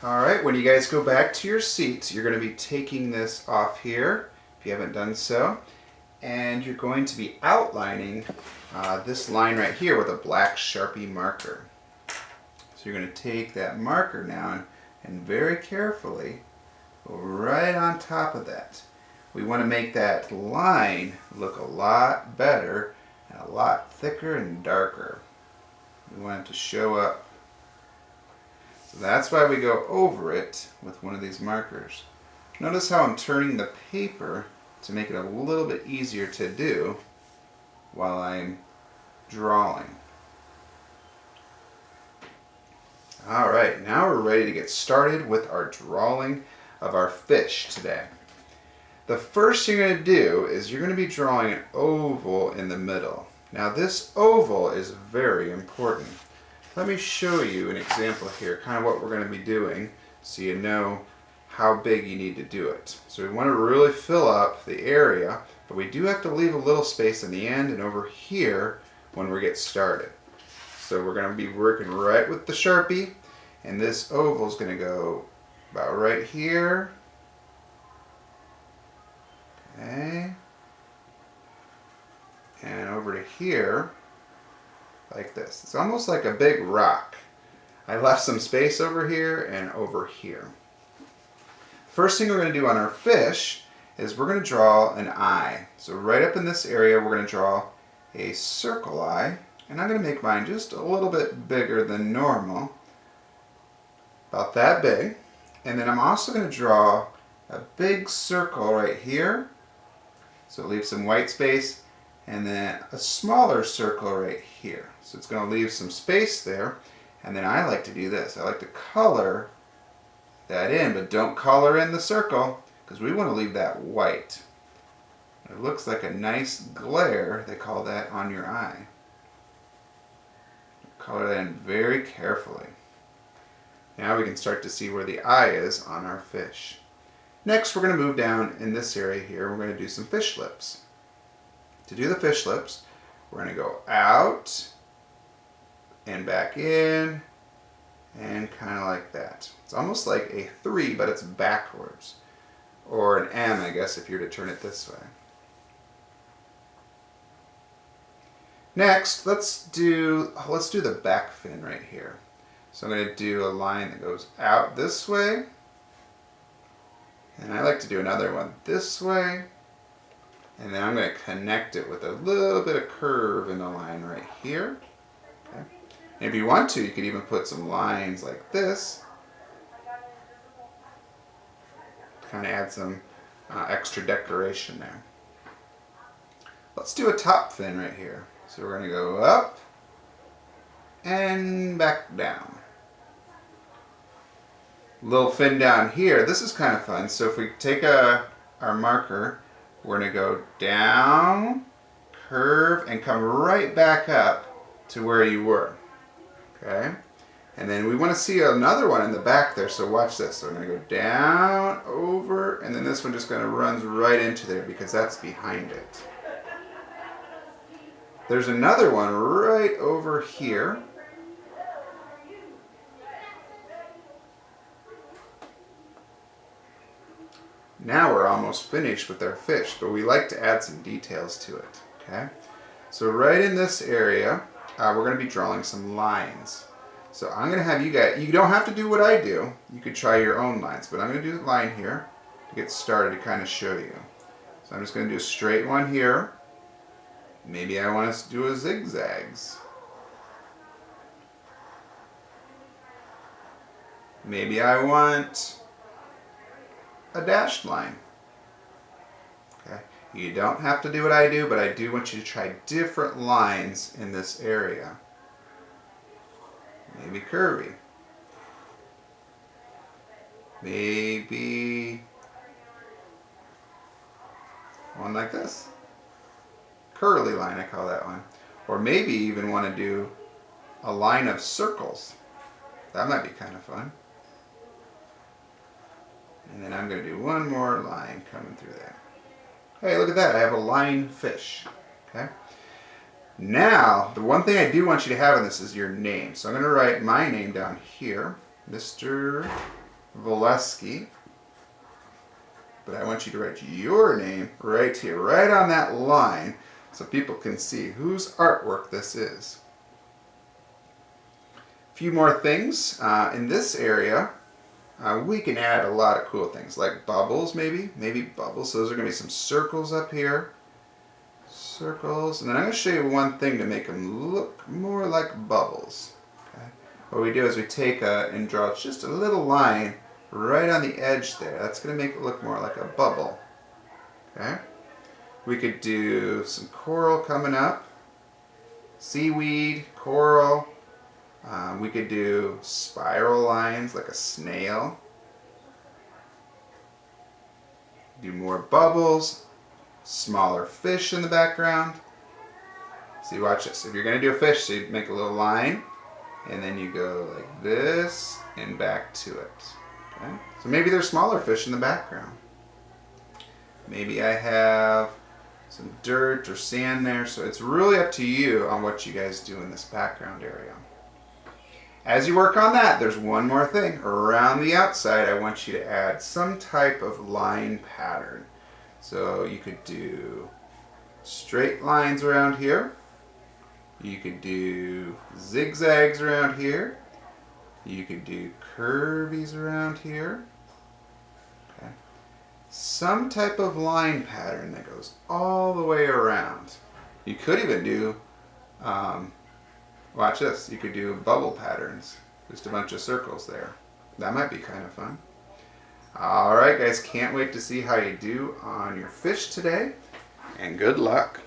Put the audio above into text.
All right, when you guys go back to your seats, you're going to be taking this off here, if you haven't done so, and you're going to be outlining this line right here with a black Sharpie marker. So you're going to take that marker now and very carefully go right on top of that. We want to make that line look a lot better and a lot thicker and darker. We want it to show up. So that's why we go over it with one of these markers. Notice how I'm turning the paper to make it a little bit easier to do while I'm drawing. Alright, now we're ready to get started with our drawing of our fish today. The first thing you're going to do is you're going to be drawing an oval in the middle. Now this oval is very important. Let me show you an example here, kind of what we're going to be doing so you know how big you need to do it. So we want to really fill up the area, but we do have to leave a little space in the end and over here when we get started. So we're going to be working right with the Sharpie, and this oval is going to go about right here. Okay. And over to here, like this. It's almost like a big rock. I left some space over here and over here. First thing we're going to do on our fish is we're going to draw an eye. So right up in this area we're going to draw a circle eye, and I'm going to make mine just a little bit bigger than normal, about that big. And then I'm also going to draw a big circle right here, so leave some white space, and then a smaller circle right here. So it's going to leave some space there. And then I like to do this. I like to color that in, but don't color in the circle because we want to leave that white. It looks like a nice glare, they call that, on your eye. Color that in very carefully. Now we can start to see where the eye is on our fish. Next we're going to move down in this area here. We're going to do some fish lips. To do the fish lips, we're going to go out and back in and kind of like that. It's almost like a 3, but it's backwards. Or an M, I guess, if you're to turn it this way. Next, let's do the back fin right here. So I'm going to do a line that goes out this way. And I like to do another one this way. And then I'm going to connect it with a little bit of curve in the line right here. Okay. And if you want to, you could even put some lines like this. Kind of add some extra decoration there. Let's do a top fin right here. So we're going to go up and back down. Little fin down here. This is kind of fun. So if we take our marker, we're going to go down, curve, and come right back up to where you were. Okay? And then we want to see another one in the back there, so watch this. So we're going to go down, over, and then this one just kind of runs right into there because that's behind it. There's another one right over here. Now we're almost finished with our fish, but we like to add some details to it. Okay? So right in this area, we're going to be drawing some lines. So I'm going to have you guys, you don't have to do what I do. You could try your own lines, but I'm going to do the line here to get started to kind of show you. So I'm just going to do a straight one here. Maybe I want us to do a zigzags. Maybe I want a dashed line. Okay, you don't have to do what I do, but I do want you to try different lines in this area. Maybe curvy. Maybe one like this. Curly line, I call that one. Or maybe even want to do a line of circles. That might be kind of fun. And then I'm going to do one more line coming through there. Hey, look at that. I have a line fish. Okay. Now, the one thing I do want you to have in this is your name. So I'm going to write my name down here. Mr. Valesky. But I want you to write your name right here, right on that line, so people can see whose artwork this is. A few more things. In this area, we can add a lot of cool things, like bubbles maybe bubbles. So those are going to be some circles up here. Circles. And then I'm going to show you one thing to make them look more like bubbles. Okay? What we do is we take and draw just a little line right on the edge there. That's going to make it look more like a bubble. Okay? We could do some coral coming up. Seaweed, coral. We could do spiral lines like a snail. Do more bubbles. Smaller fish in the background. See, watch this. If you're going to do a fish, so you make a little line, and then you go like this and back to it. Okay? So maybe there's smaller fish in the background. Maybe I have some dirt or sand there, so it's really up to you on what you guys do in this background area. As you work on that, there's one more thing. Around the outside, I want you to add some type of line pattern. So you could do straight lines around here. You could do zigzags around here. You could do curvies around here. Okay. Some type of line pattern that goes all the way around. You could even do, watch this, you could do bubble patterns. Just a bunch of circles there. That might be kind of fun. Alright guys, can't wait to see how you do on your fish today, and good luck.